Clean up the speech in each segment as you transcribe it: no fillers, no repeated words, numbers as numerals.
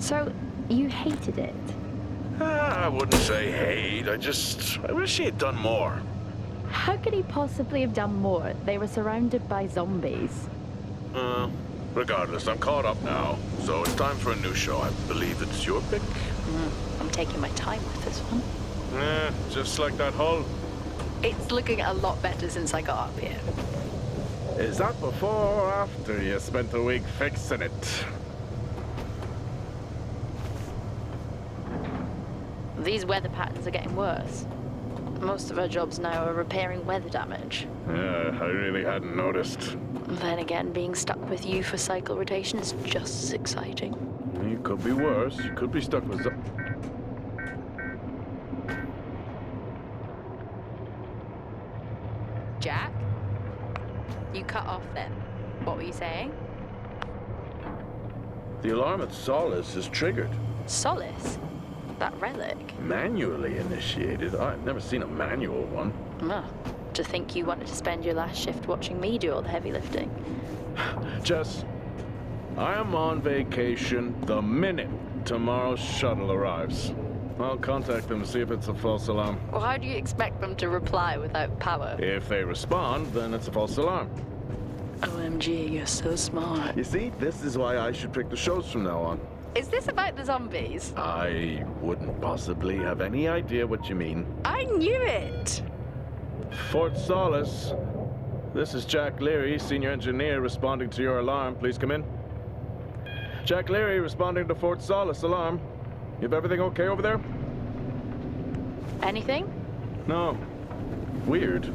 So, you hated it? I wouldn't say hate, I wish he had done more. How could he possibly have done more? They were surrounded by zombies. Regardless, I'm caught up now, so it's time for a new show. I believe it's your pick. I'm taking my time with this one. Just like that hull. It's looking a lot better since I got up here. Is that before or after you spent a week fixing it? These weather patterns are getting worse. Most of our jobs now are repairing weather damage. Yeah, I really hadn't noticed. Then again, being stuck with you for cycle rotation is just as exciting. You could be worse. You could be stuck with Jack? You cut off then. What were you saying? The alarm at Solis is triggered. Solis? That relic? Manually initiated? I've never seen a manual one. To think you wanted to spend your last shift watching me do all the heavy lifting. Jess, I am on vacation the minute tomorrow's shuttle arrives. I'll contact them to see if it's a false alarm. Well, how do you expect them to reply without power? If they respond, then it's a false alarm. OMG, you're so smart. You see, this is why I should pick the shows from now on. Is this about the zombies? I wouldn't possibly have any idea what you mean. I knew it! Fort Solis. This is Jack Leary, senior engineer, responding to your alarm. Please come in. Jack Leary, responding to Fort Solis alarm. You have everything okay over there? Anything? No. Weird.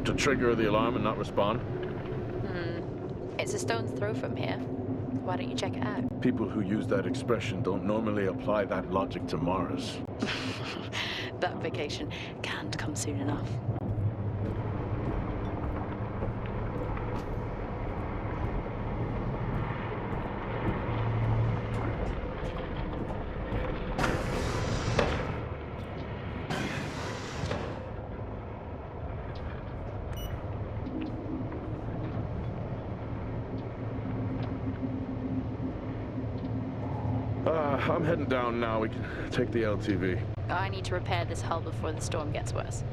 To trigger the alarm and not respond. It's a stone's throw from here. Why don't you check it out? People who use that expression don't normally apply that logic to Mars. That vacation can't come soon enough. I'm heading down now. We can take the LTV. I need to repair this hull before the storm gets worse.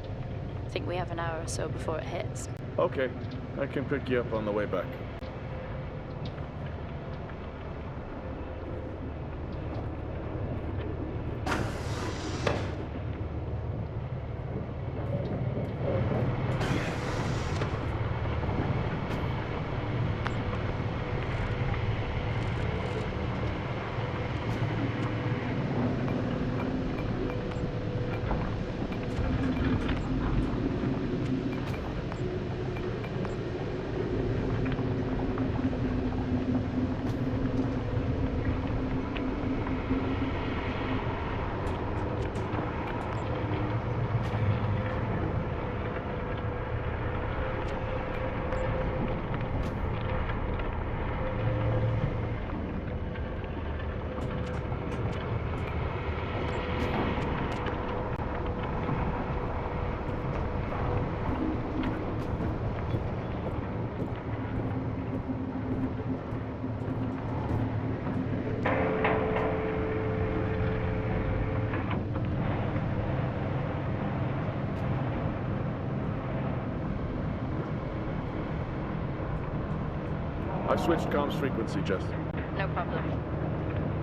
I think we have an hour or so before it hits. Okay, I can pick you up on the way back. I've switched comms frequency, Jess. No problem.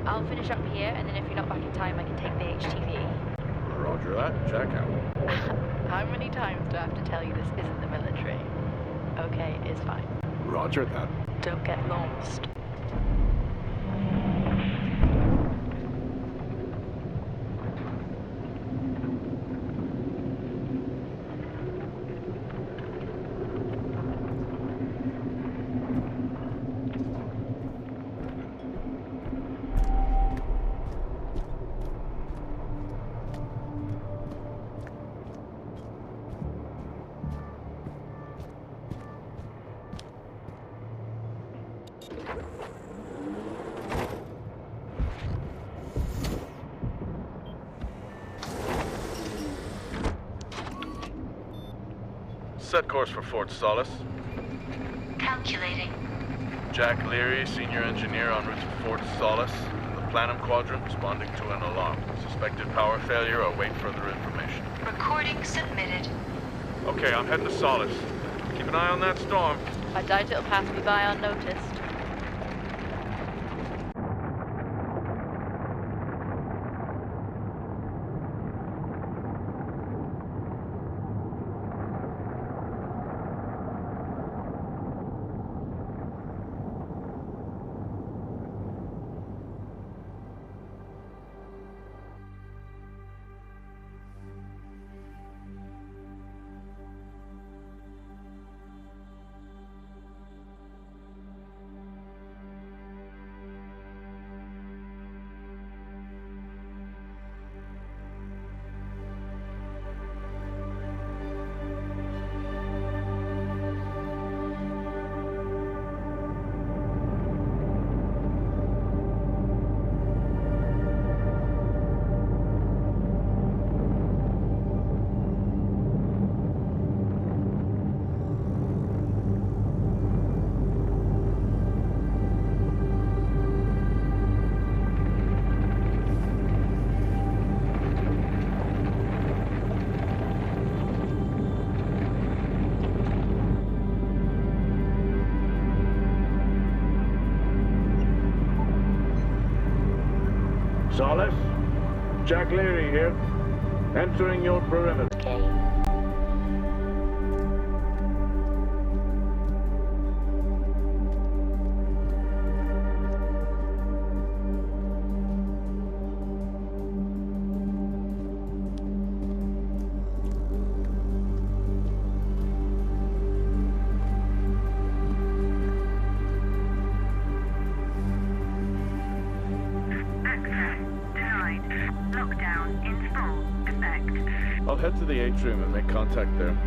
I'll finish up here, and then if you're not back in time, I can take the HTV. Roger that. Jack out. How many times do I have to tell you this isn't the military? Okay, it's fine. Roger that. Don't get lost. Set course for Fort Solis. Calculating. Jack Leary, senior engineer en route to Fort Solis. The Planum Quadrant, responding to an alarm. Suspected power failure, await further information. Recording submitted. Okay, I'm heading to Solis. Keep an eye on that storm. I doubt it'll pass me by unnoticed. Solis? Jack Leary here. Entering your perimeter. Okay. I'll head to the atrium and make contact there.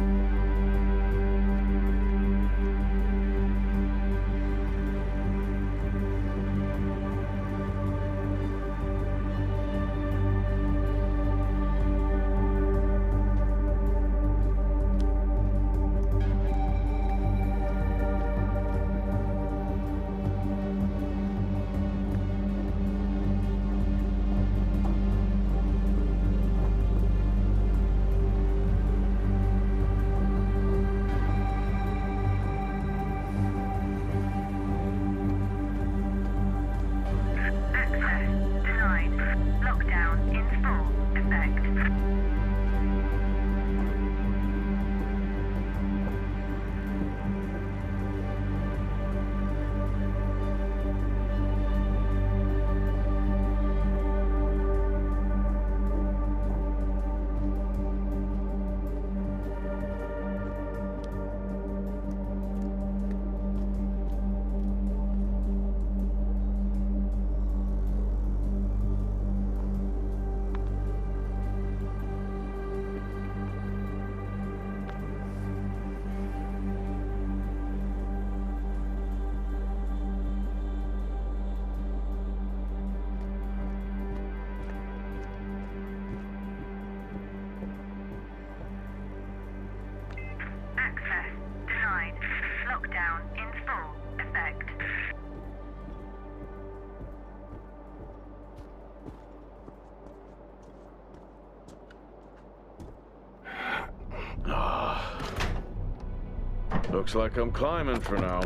Looks like I'm climbing for now.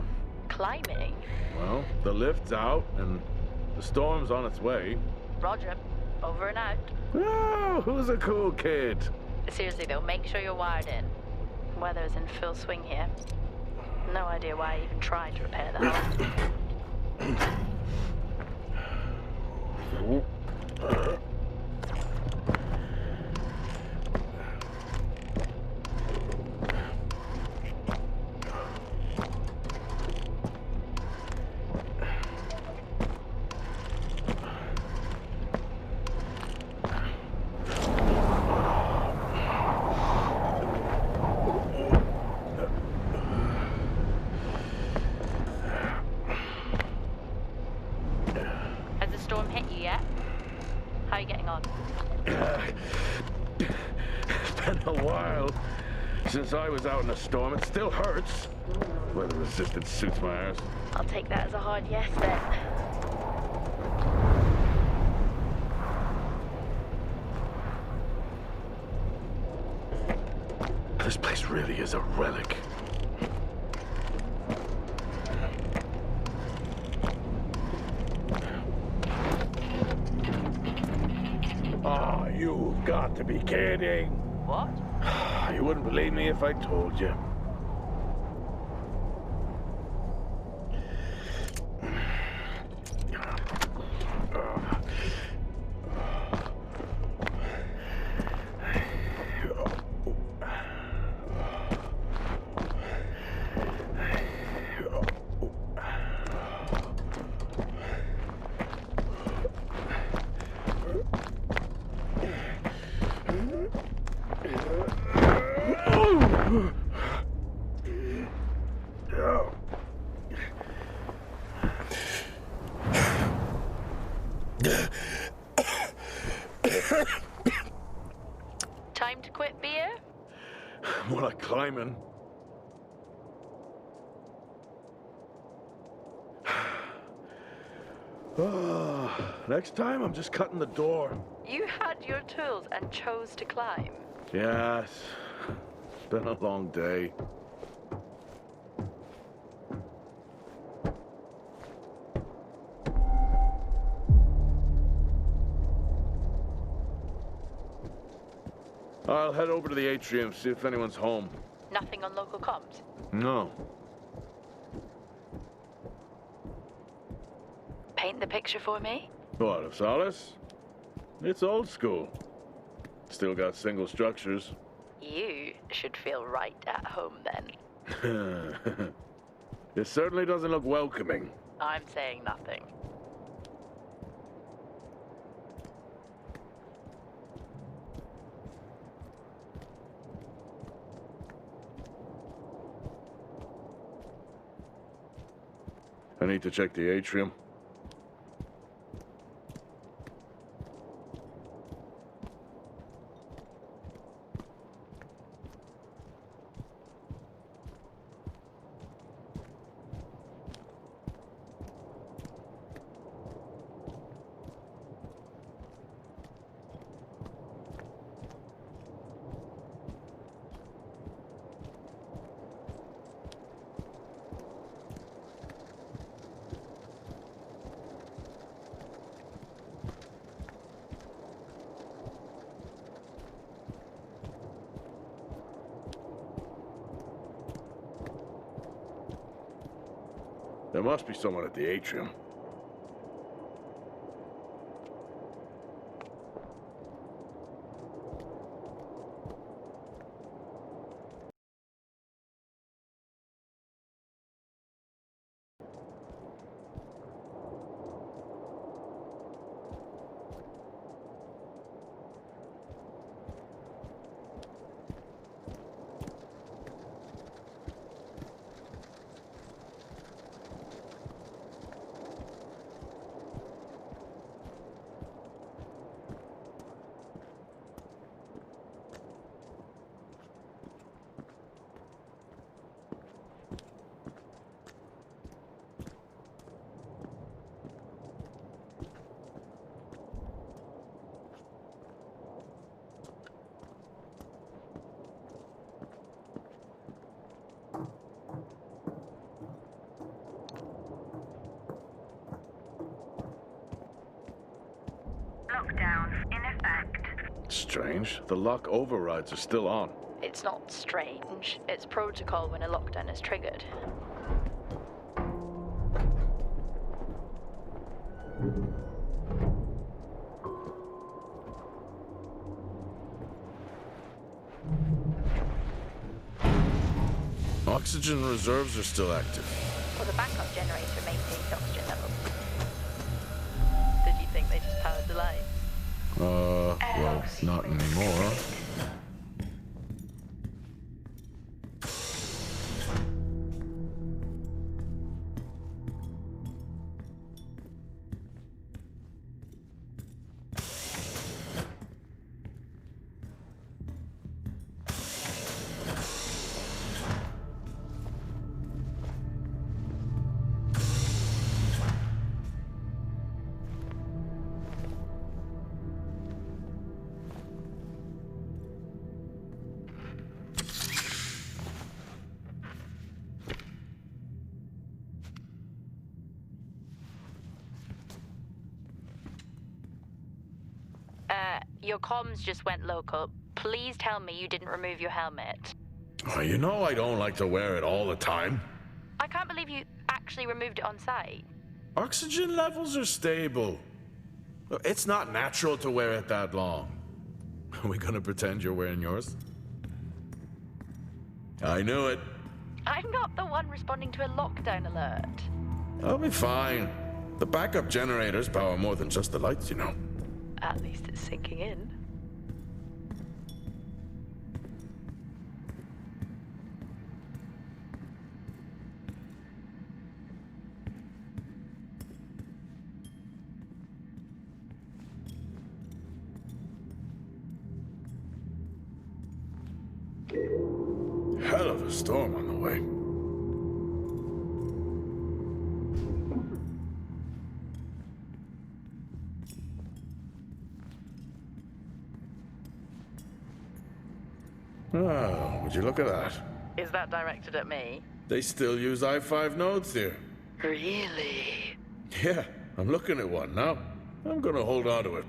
Climbing? Well, the lift's out and the storm's on its way. Roger. Over and out. Oh, who's a cool kid? Seriously though, make sure you're wired in. Weather's in full swing here. No idea why I even tried to repair the house. How are you getting on? It's been a while since I was out in a storm. It still hurts. Weather resistance suits my ass. I'll take that as a hard yes then. This place really is a relic. Oh, you've got to be kidding. What? You wouldn't believe me if I told you. Time to quit beer? More like climbing. Next time, I'm just cutting the door. You had your tools and chose to climb. Yes. It's been a long day. I'll head over to the atrium, see if anyone's home. Nothing on local comms? No. Paint the picture for me? What, of Solis? It's old school. Still got single structures. You should feel right at home then. It certainly doesn't look welcoming. I'm saying nothing. I need to check the atrium. There must be someone at the atrium. Lockdown in effect. Strange. The lock overrides are still on. It's not strange. It's protocol when a lockdown is triggered. Oxygen reserves are still active. Well, the backup generator maintains oxygen levels. Did you think they just powered the lights? Well, not anymore. Your comms just went local. Please tell me you didn't remove your helmet. Oh, you know I don't like to wear it all the time. I can't believe you actually removed it on site. Oxygen levels are stable. It's not natural to wear it that long. Are we gonna pretend you're wearing yours? I knew it. I'm not the one responding to a lockdown alert. I'll be fine. The backup generators power more than just the lights, you know. At least it's sinking in. Hell of a storm on the way. Oh, would you look at that? Is that directed at me? They still use i5 nodes here. Really? Yeah, I'm looking at one now. I'm gonna hold on to it.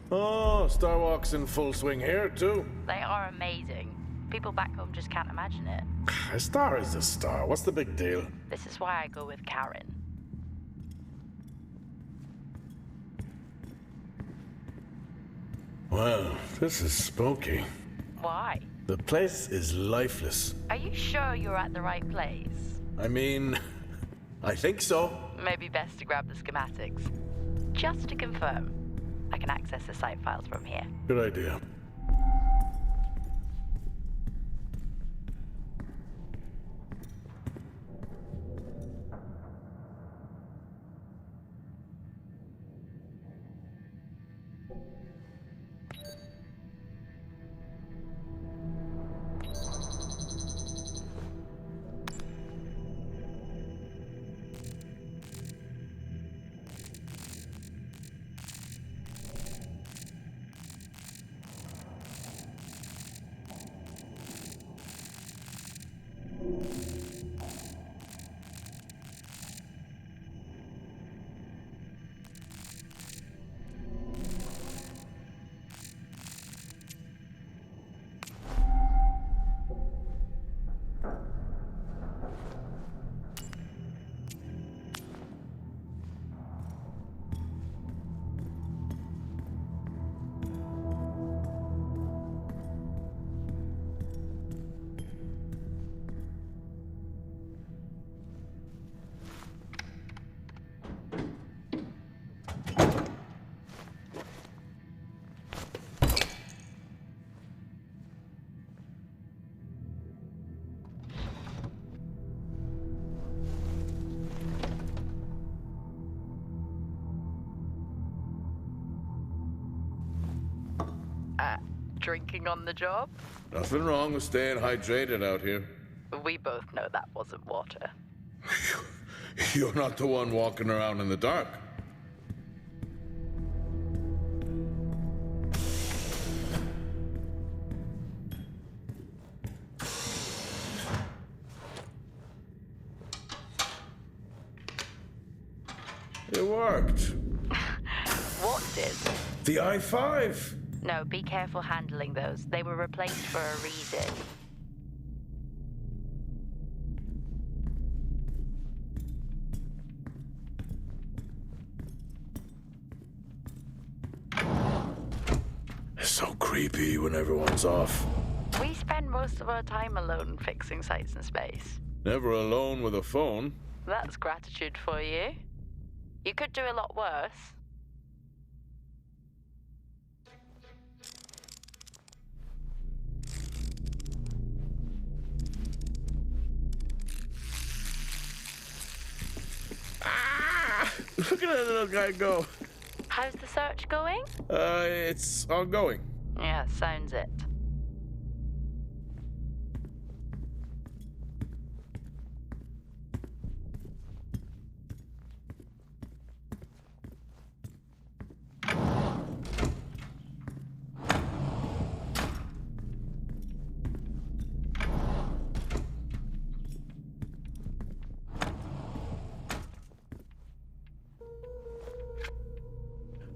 Oh, Starwalk's in full swing here, too. They are amazing. People back home just can't imagine it. A star is a star. What's the big deal? This is why I go with Karen. Well, this is spooky. Why? The place is lifeless. Are you sure you're at the right place? I mean, I think so. Maybe best to grab the schematics. Just to confirm, I can access the site files from here. Good idea. Drinking on the job? Nothing wrong with staying hydrated out here. We both know that wasn't water. You're not the one walking around in the dark. It worked. What did? The i5. No, be careful handling those. They were replaced for a reason. It's so creepy when everyone's off. We spend most of our time alone fixing sites in space. Never alone with a phone. That's gratitude for you. You could do a lot worse. Look at that little guy go. How's the search going? It's ongoing. Yeah, sounds it.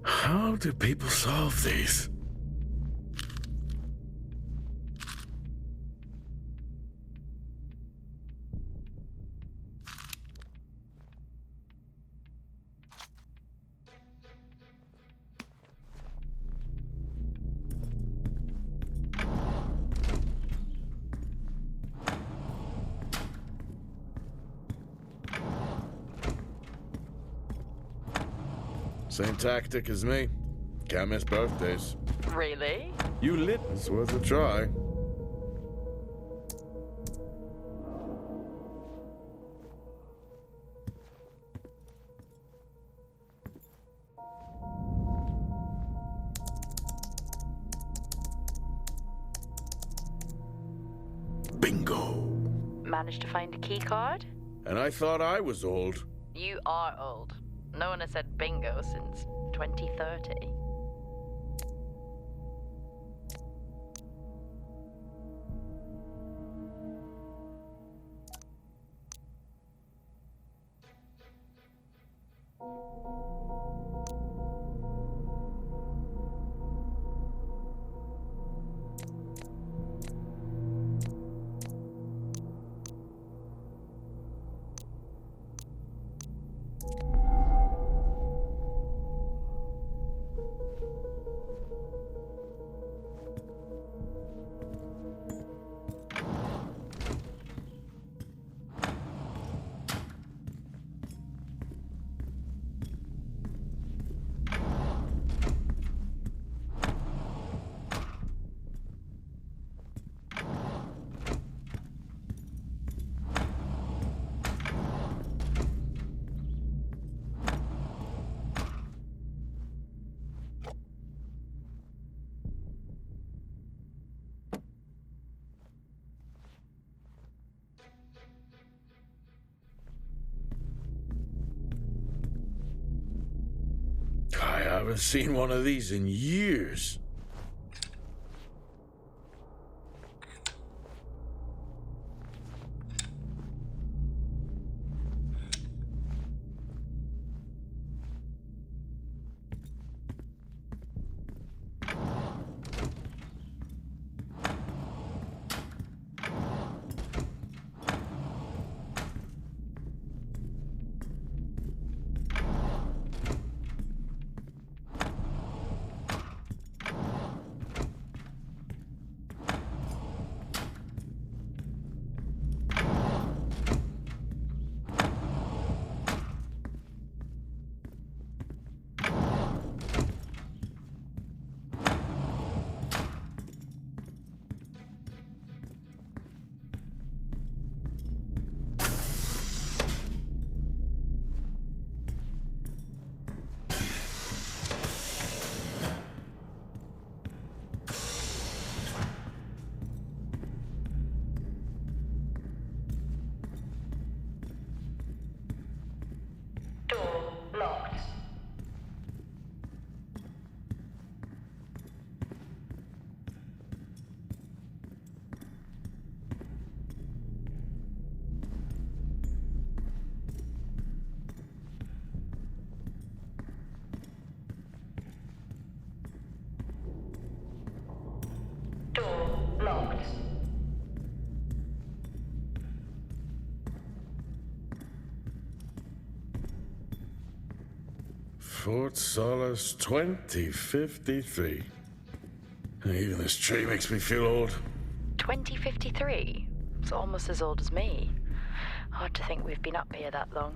How do people solve these? Same tactic as me. Can't miss birthdays. Really? You lit. It's worth a try. Bingo. Managed to find a key card? And I thought I was old. You are old. No one has said bingo since 2030. I haven't seen one of these in years. Door locked. Door locked. Fort Solis 2053. Even this tree makes me feel old. 2053? It's almost as old as me. Hard to think we've been up here that long.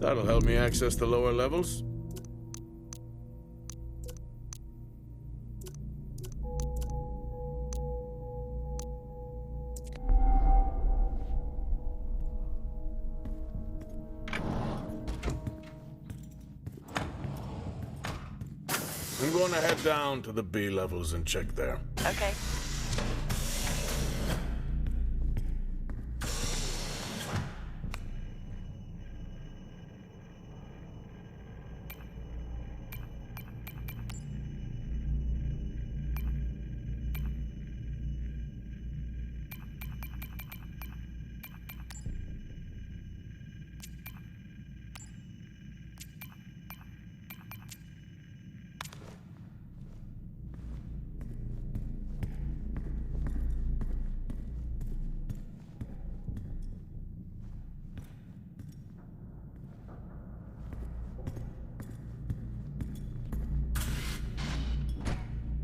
That'll help me access the lower levels. I'm going to head down to the B levels and check there. Okay.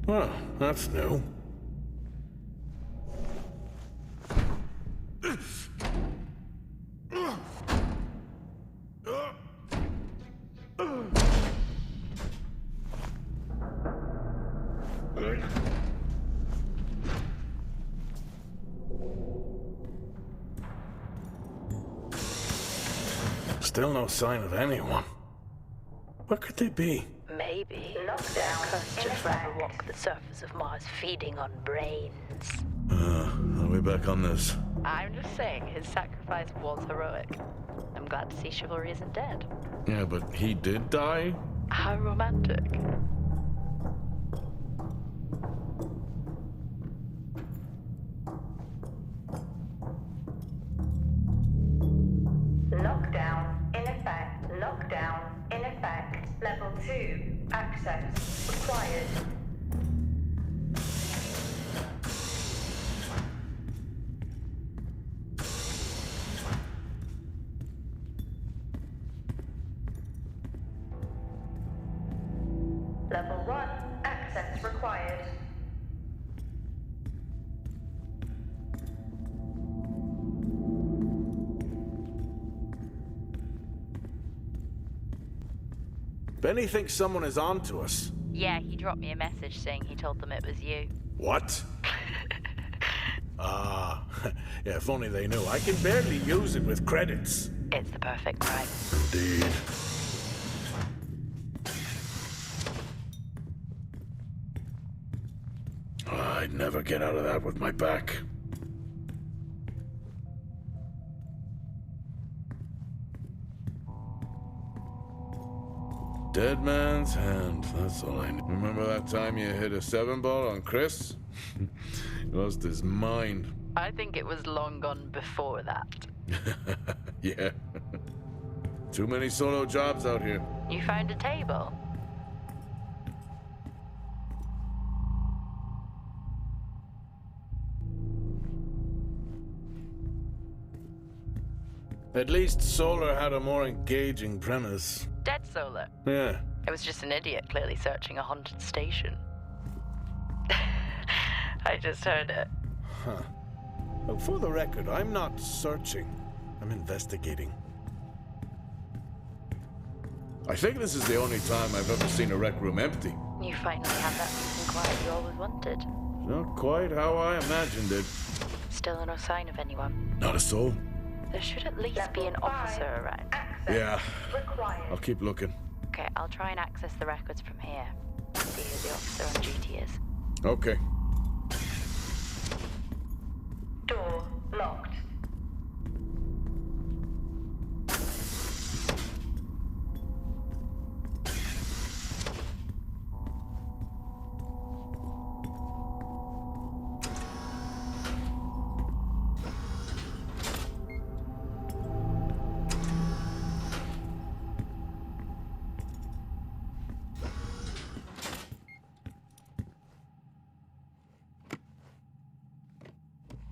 Well, that's new. Still no sign of anyone. Where could they be? Maybe. Lockdown Cursed to in forever effect. walk the surface of Mars feeding on brains. Are we back on this? I'm just saying, his sacrifice was heroic. I'm glad to see chivalry isn't dead. Yeah, but he did die? How romantic. Lockdown in effect. Lockdown in effect. Level 2. Access required. Level 1. Access required. Benny thinks someone is on to us. Yeah, he dropped me a message saying he told them it was you. What? Ah, yeah, if only they knew. I can barely use it with credits. It's the perfect crime. Indeed. I'd never get out of that with my back. Dead man's hand, that's all I need. Remember that time you hit a 7-ball on Chris? He lost his mind. I think it was long gone before that. Yeah. Too many solo jobs out here. You found a table? At least Solar had a more engaging premise. Dead Solar. Yeah. It was just an idiot clearly searching a haunted station. I just heard it. Huh. Well, for the record, I'm not searching. I'm investigating. I think this is the only time I've ever seen a rec room empty. You finally had that peace and quiet you always wanted. Not quite how I imagined it. Still no sign of anyone. Not a soul. There should at least be an Level 5. officer around. Access Yeah. required. I'll keep looking. Okay, I'll try and access the records from here. See who the officer on duty is. Okay. Door locked.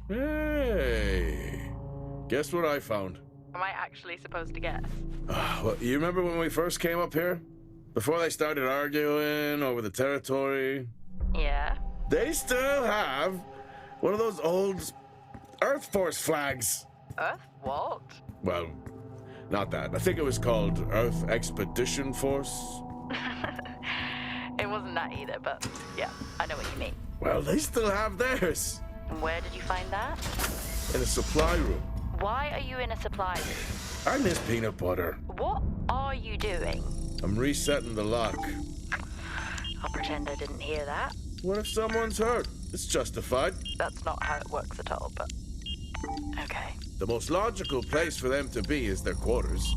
Hey. Guess what I found? Am I actually supposed to guess? Well, you remember when we first came up here? Before they started arguing over the territory? Yeah? They still have one of those old Earth Force flags. Earth what? Well, not that. I think it was called Earth Expedition Force. It wasn't that either, but yeah, I know what you mean. Well, they still have theirs. And where did you find that? In a supply room. Why are you in a supply room? I miss peanut butter. What are you doing? I'm resetting the lock. I'll pretend I didn't hear that. What if someone's hurt? It's justified. That's not how it works at all, but... Okay. The most logical place for them to be is their quarters.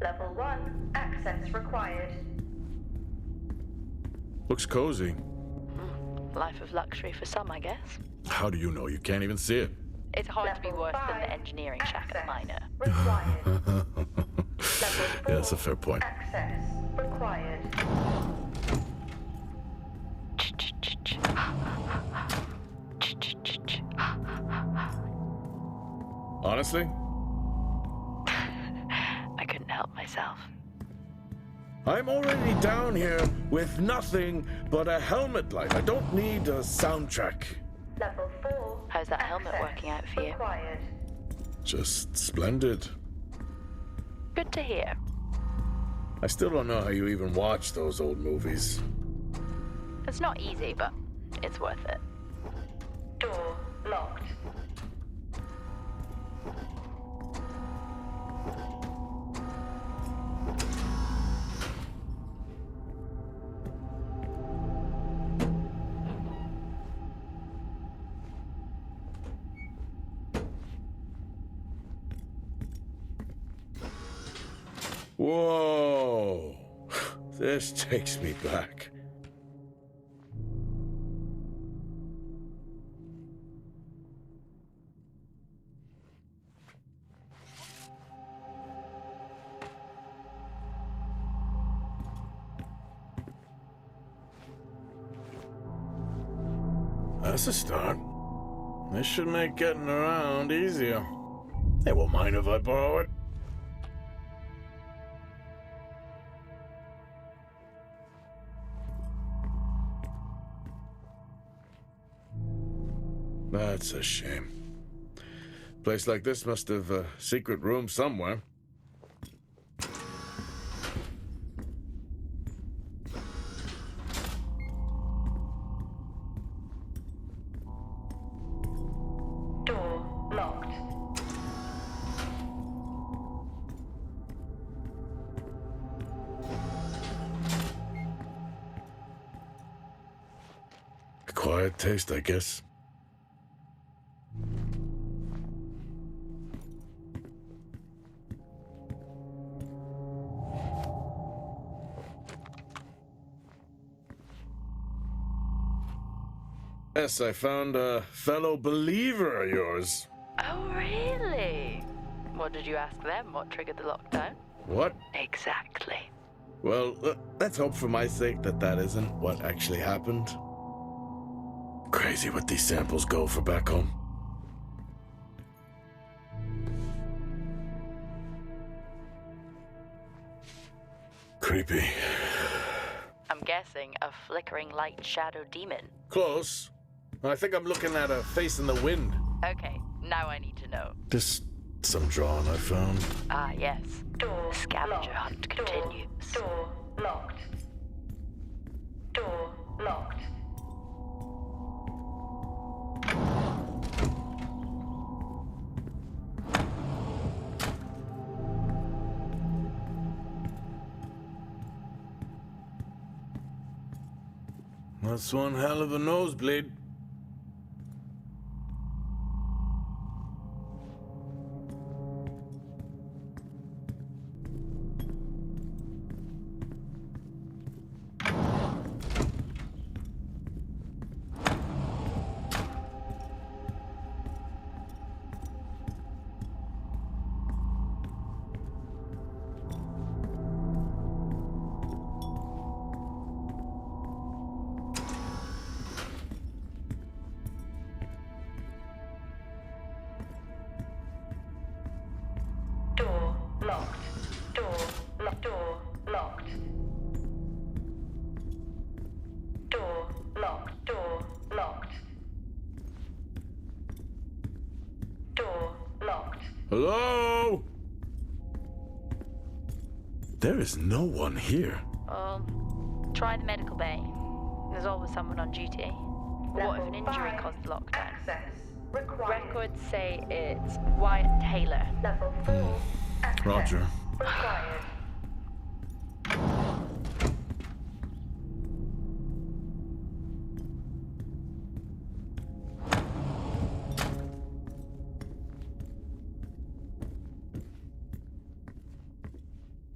Level 1, access required. Looks cozy. Life of luxury for some, I guess. How do you know? You can't even see it. It's hard to be Level worse than 5, the engineering shack at the miner. Required. Level 4, Yeah, that's a fair point. access required. Honestly, I couldn't help myself. I'm already down here with nothing but a helmet light. I don't need a soundtrack. Level 4, How's that helmet access working out for you? required. Just splendid. Good to hear. I still don't know how you even watch those old movies. It's not easy, but it's worth it. Door locked. Whoa! This takes me back. That's a start. This should make getting around easier. They won't mind if I borrow it. That's a shame. Place like this must have a secret room somewhere. Door locked. Quiet taste, I guess. Yes, I found a fellow believer of yours. Oh, really? What did you ask them? What triggered the lockdown? What? Exactly. Well, let's hope for my sake that that isn't what actually happened. Crazy what these samples go for back home. Creepy. I'm guessing a flickering light shadow demon. Close. I think I'm looking at a face in the wind. Okay, now I need to know. This some drawing I found. Ah, yes. Door The scavenger locked. hunt Door, continues. Door locked. Door locked. That's one hell of a nosebleed. Hello? There is no one here. Try the medical bay. There's always someone on duty. What if an injury caused the lockdown? Access required. Records say it's Wyatt Taylor. Level 4. Access Roger. required.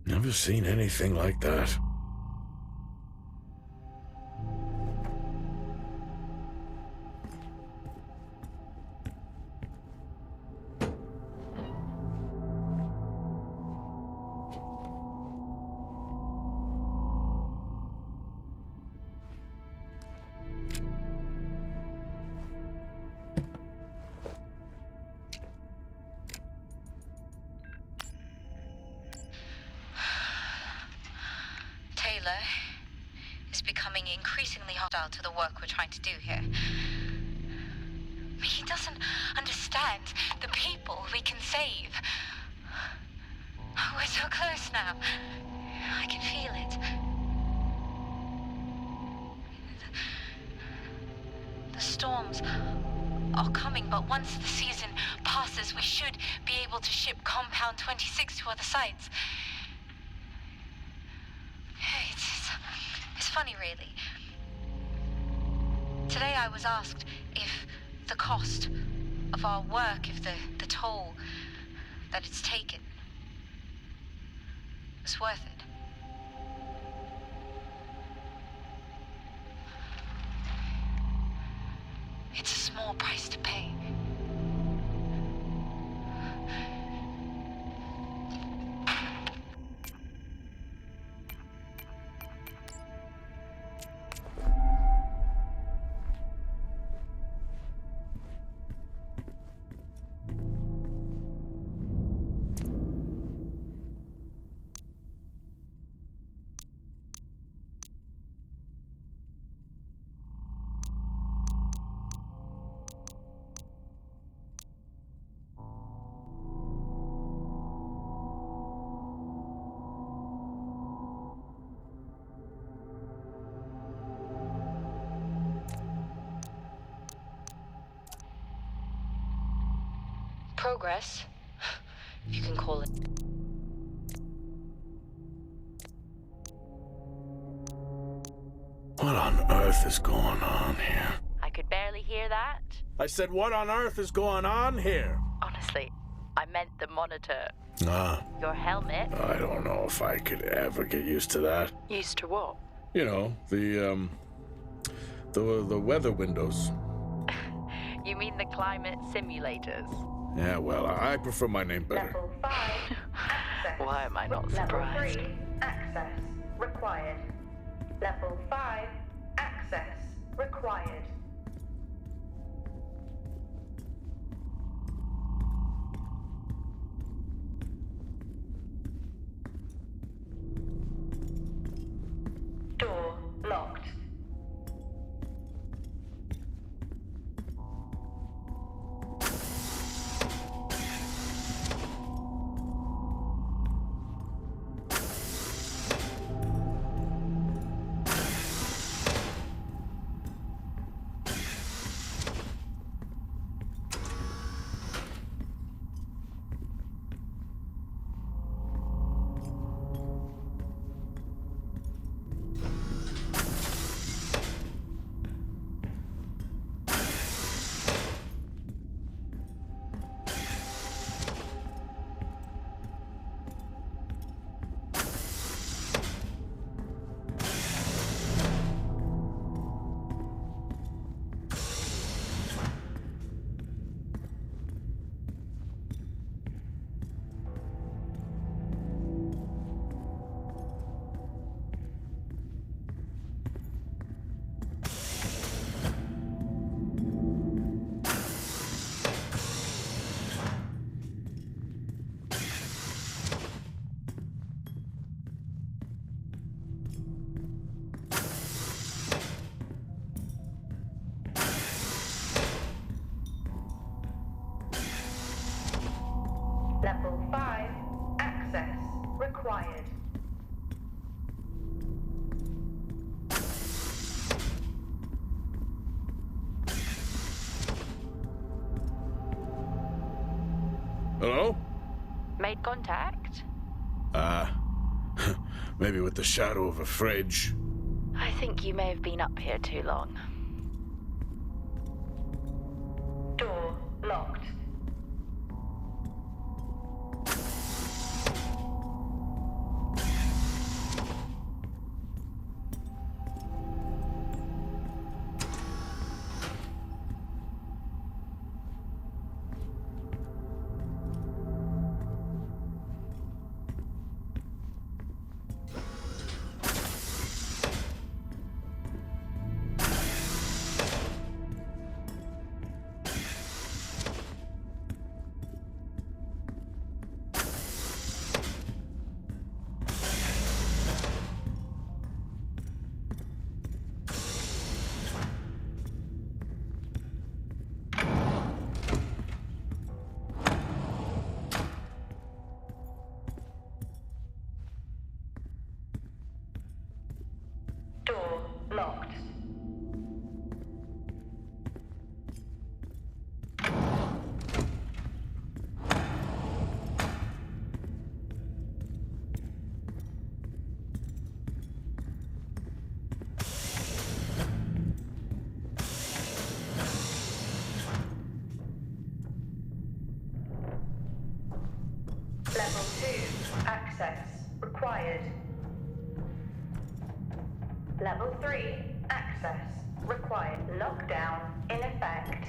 Never seen anything like that. Taylor is becoming increasingly hostile to the work we're trying to do here. He doesn't understand the people we can save. We're so close now. I can feel it. The storms are coming, but once the season passes, we should be able to ship Compound 26 to other sites. It's funny, really. Today I was asked if the cost of our work, if the toll that it's taken was worth it. It's a small price to pay. Progress, if you can call it. What on earth is going on here? I could barely hear that. I said, what on earth is going on here? Honestly, I meant the monitor. Ah, Your helmet. I don't know if I could ever get used to that. Used to what? You know, the weather windows. You mean the climate simulators? Yeah, well, I prefer my name better. Level 5. Access. Why am I not Level surprised? 3. Access required. Level 5. Access required. Door locked. Hello? Made contact? Maybe with the shadow of a fridge. I think you may have been up here too long. Door locked. Door locked. Level 2. Access required. Level 3. Access required. Lockdown in effect.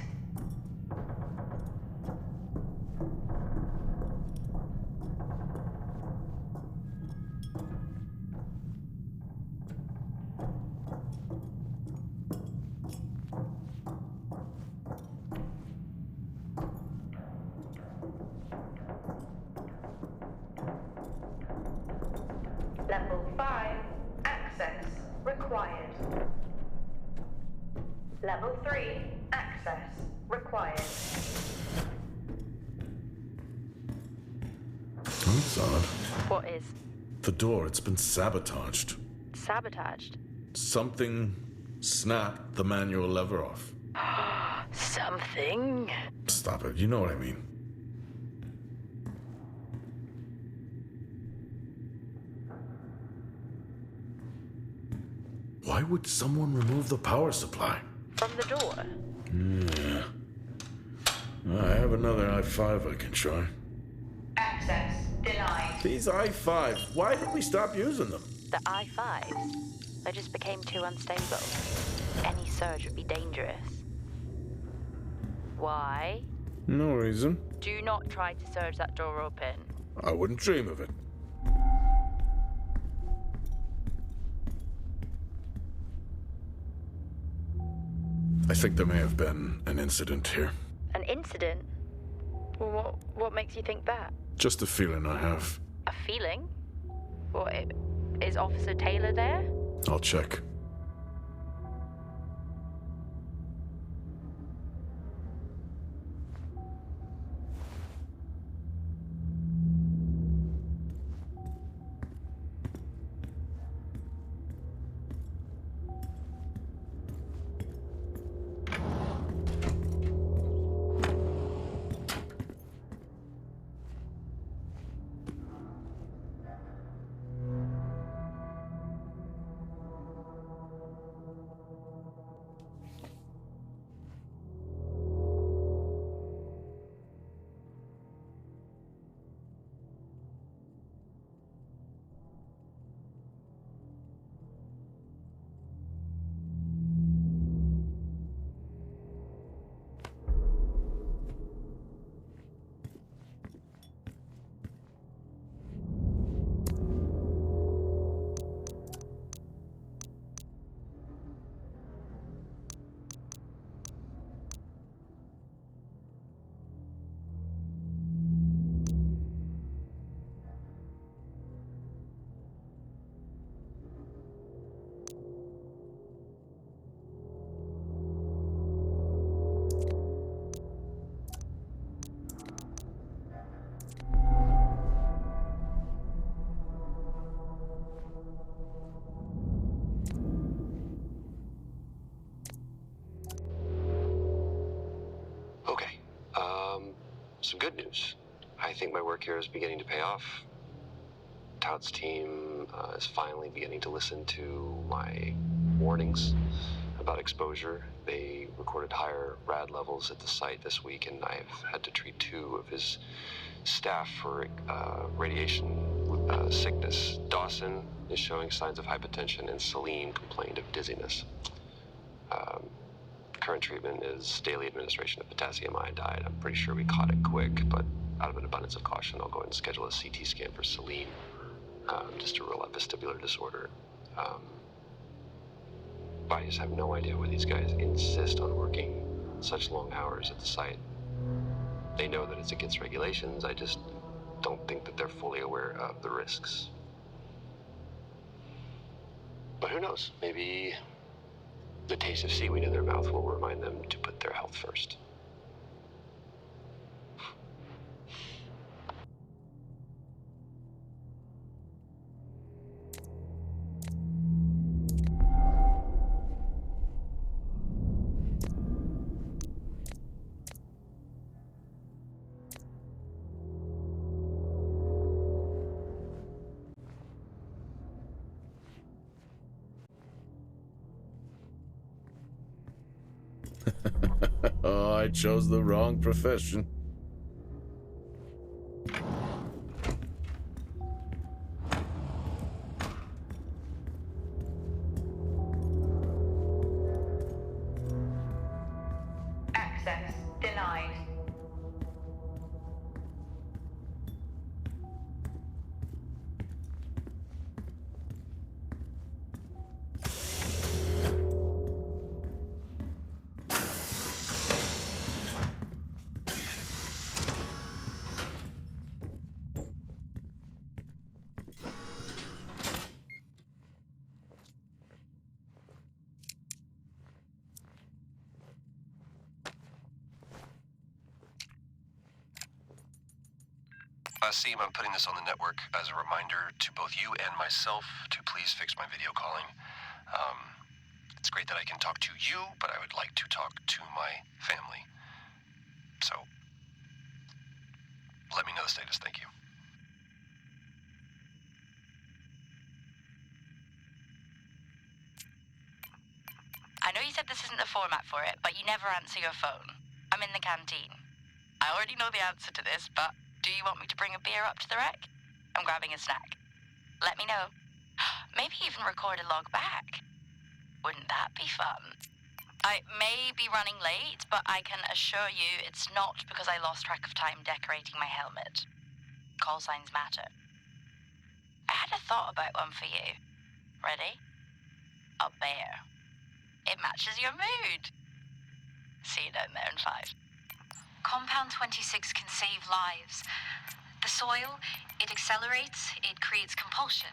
Level 5. Access required. Level 3. Access required. That's odd. What is? The door, it's been sabotaged. Sabotaged? Something snapped the manual lever off. Something? Stop it, you know what I mean. Why would someone remove the power supply? From the door? Yeah. I have another i5 I can try. Access denied. These i5s, why did we stop using them? The I-5s? They just became too unstable. Any surge would be dangerous. Why? No reason. Do not try to surge that door open. I wouldn't dream of it. I think there may have been an incident here. An incident? What makes you think that? Just a feeling I have. A feeling? Is Officer Taylor there? I'll check. Okay, some good news. I think my work here is beginning to pay off. Todd's team is finally beginning to listen to my warnings about exposure. They recorded higher rad levels at the site this week, and I've had to treat 2 of his staff for radiation sickness. Dawson is showing signs of hypotension, and Celine complained of dizziness. Current treatment is daily administration of potassium iodide. I'm pretty sure we caught it quick, but out of an abundance of caution, I'll go ahead and schedule a CT scan for Celine, just to rule out vestibular disorder. I just have no idea why these guys insist on working such long hours at the site. They know that it's against regulations. I just don't think that they're fully aware of the risks. But who knows? Maybe the taste of seaweed in their mouth will remind them to put their health first. Oh, I chose the wrong profession. Access denied. Seem I'm putting this on the network as a reminder to both you and myself to please fix my video calling. It's great that I can talk to you, but I would like to talk to my family. So, let me know the status. Thank you. I know you said this isn't the format for it, but you never answer your phone. I'm in the canteen. I already know the answer to this, but do you want me to bring a beer up to the wreck? I'm grabbing a snack. Let me know. Maybe even record a log back. Wouldn't that be fun? I may be running late, but I can assure you it's not because I lost track of time decorating my helmet. Call signs matter. I had a thought about one for you. Ready? A bear. It matches your mood. See you down there in 5. Compound 26 can save lives. The soil, it accelerates, it creates compulsion.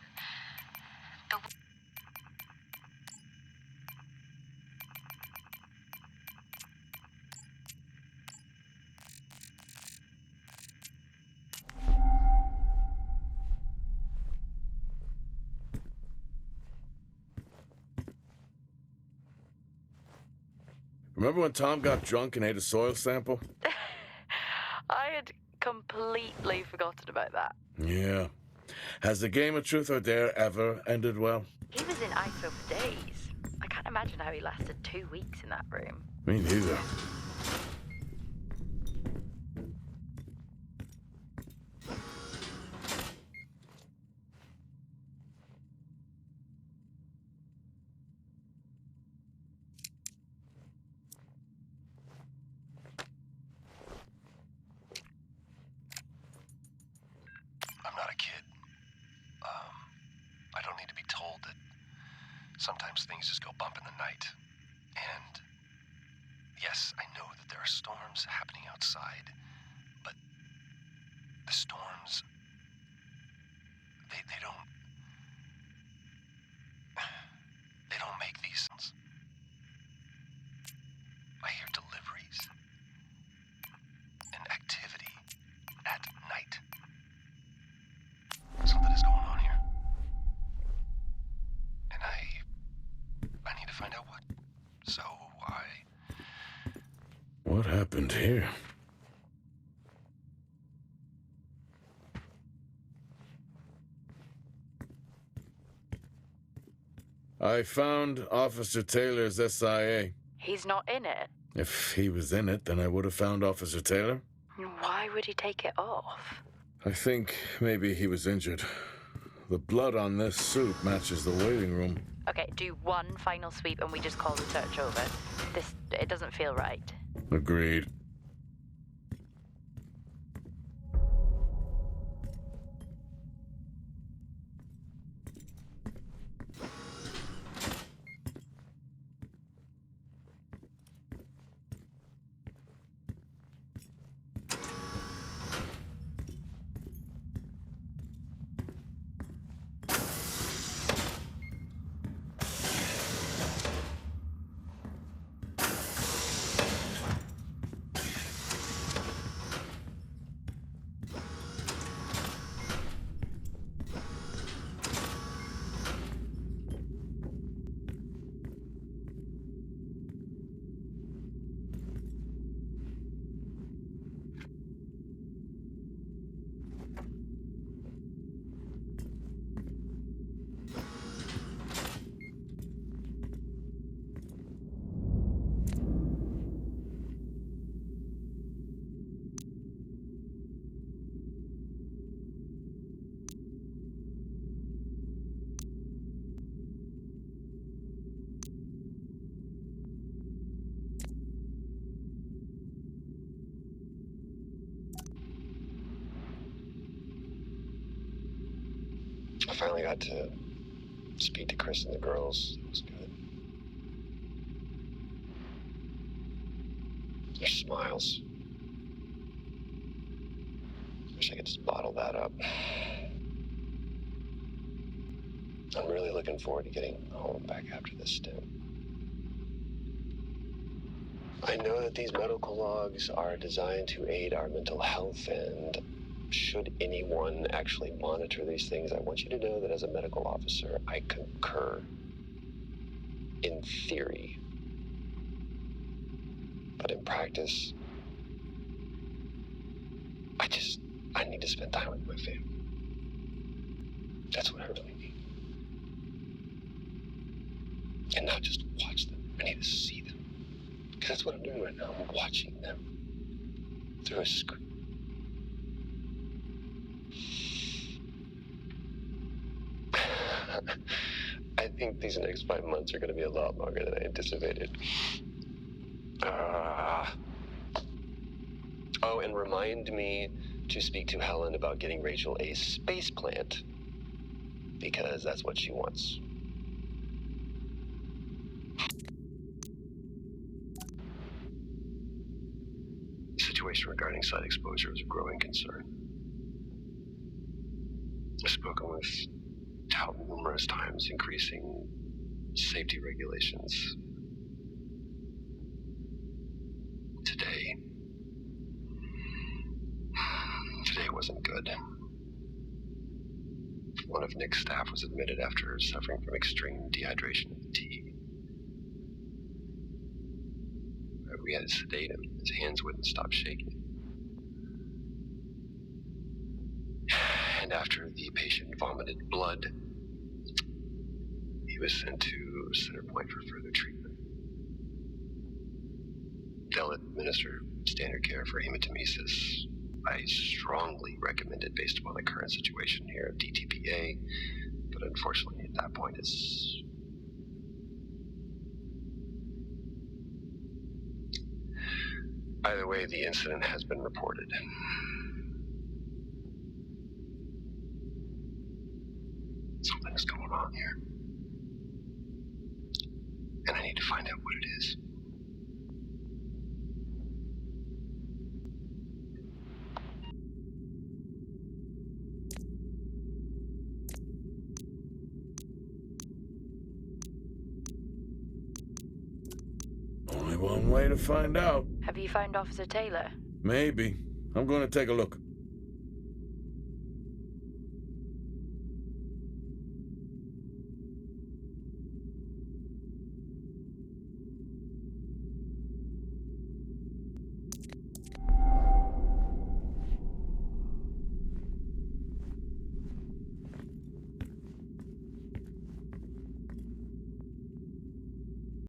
Remember when Tom got drunk and ate a soil sample? I had completely forgotten about that. Yeah. Has the game of truth or dare ever ended well? He was in ISO for days. I can't imagine how he lasted 2 weeks in that room. Me neither. Sometimes things just go bump in the night. And yes, I know that there are storms happening outside, but the storms, they don't make these sounds. I hear deliveries and activity at night. Something is going on here. And I need to find out what. So What happened here? I found Officer Taylor's SIA. He's not in it. If he was in it, then I would have found Officer Taylor. Why would he take it off? I think maybe he was injured. The blood on this suit matches the waiting room. Okay, do one final sweep and we just call the search over. It doesn't feel right. Agreed. I finally got to speak to Chris and the girls. It was good. Their smiles. Wish I could just bottle that up. I'm really looking forward to getting home back after this stint. I know that these medical logs are designed to aid our mental health, and should anyone actually monitor these things, I want you to know that as a medical officer, I concur. In theory. But in practice, I need to spend time with my family. That's what I really need. And not just watch them. I need to see them. Because that's what I'm doing right now. I'm watching them through a screen. I think these next 5 months are going to be a lot longer than I anticipated. Oh, and remind me to speak to Helen about getting Rachel a space plant, because that's what she wants. The situation regarding site exposure is a growing concern. I've spoken with Tout numerous times, increasing safety regulations. Today wasn't good. One of Nick's staff was admitted after suffering from extreme dehydration and fatigue. We had to sedate him. His hands wouldn't stop shaking. And after the patient vomited blood, he was sent to Center Point for further treatment. They'll administer standard care for hematemesis. I strongly recommend it based upon the current situation here of DTPA, but unfortunately at that point it's... Either way, the incident has been reported. Something's going on here. And I need to find out what it is. Only one way to find out. Have you found Officer Taylor? Maybe. I'm going to take a look.